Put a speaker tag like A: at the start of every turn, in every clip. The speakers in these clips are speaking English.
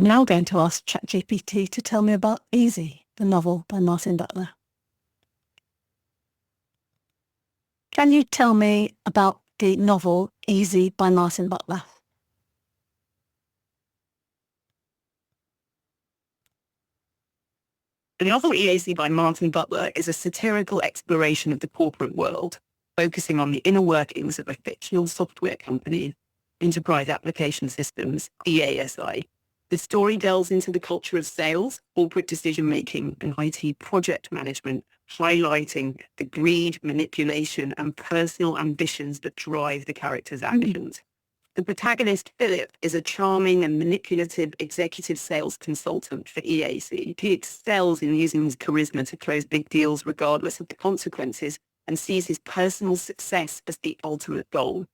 A: I'm now going to ask ChatGPT to tell me about Easy, the novel by Martin Butler. Can you tell me about the novel Easy by Martin Butler?
B: The novel Easy by Martin Butler is a satirical exploration of the corporate world, focusing on the inner workings of a fictional software company, Enterprise Application Systems, EASI. The story delves into the culture of sales, corporate decision-making, and IT project management, highlighting the greed, manipulation, and personal ambitions that drive the characters' actions. The protagonist, Philip, is a charming and manipulative executive sales consultant for EAC. He excels in using his charisma to close big deals regardless of the consequences and sees his personal success as the ultimate goal.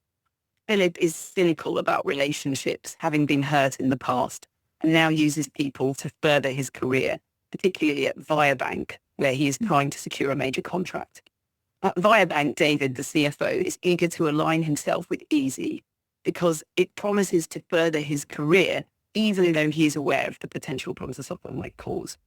B: Philip is cynical about relationships, having been hurt in the past, and now uses people to further his career, particularly at Viabank, where he is trying to secure a major contract. At Viabank, David, the CFO, is eager to align himself with Easy, because it promises to further his career, even though he is aware of the potential problems the software might cause.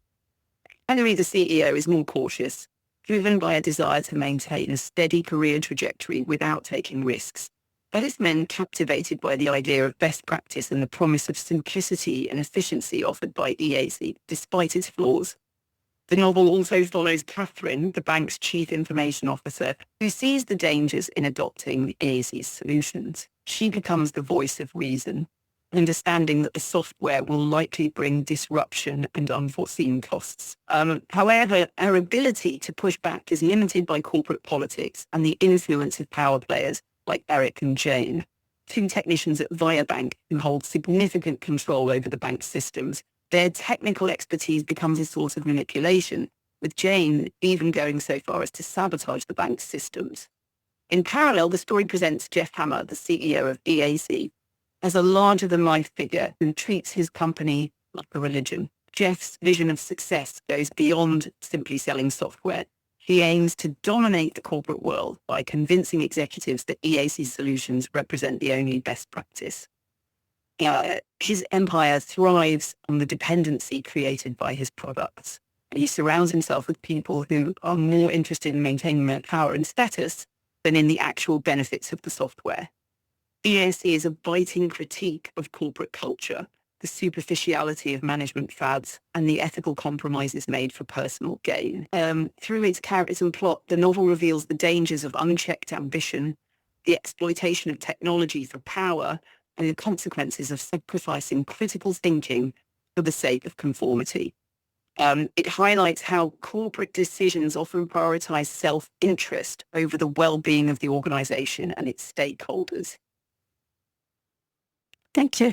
B: Henry, the CEO, is more cautious, driven by a desire to maintain a steady career trajectory without taking risks. Both men captivated by the idea of best practice and the promise of simplicity and efficiency offered by EAC, despite its flaws. The novel also follows Catherine, the bank's chief information officer, who sees the dangers in adopting EAC's solutions. She becomes the voice of reason, understanding that the software will likely bring disruption and unforeseen costs. However, her ability to push back is limited by corporate politics and the influence of power players like Eric and Jane, two technicians at Viabank who hold significant control over the bank's systems. Their technical expertise becomes a source of manipulation, with Jane even going so far as to sabotage the bank's systems. In parallel, the story presents Jeff Hammer, the CEO of EAC, as a larger-than-life figure who treats his company like a religion. Jeff's vision of success goes beyond simply selling software. He aims to dominate the corporate world by convincing executives that EAC solutions represent the only best practice. His empire thrives on the dependency created by his products. He surrounds himself with people who are more interested in maintaining their power and status than in the actual benefits of the software. EAC is a biting critique of corporate culture, the superficiality of management fads, and the ethical compromises made for personal gain. Through its characters and plot, the novel reveals the dangers of unchecked ambition, the exploitation of technology for power, and the consequences of sacrificing critical thinking for the sake of conformity. It highlights how corporate decisions often prioritize self-interest over the well-being of the organization and its stakeholders.
A: Thank you.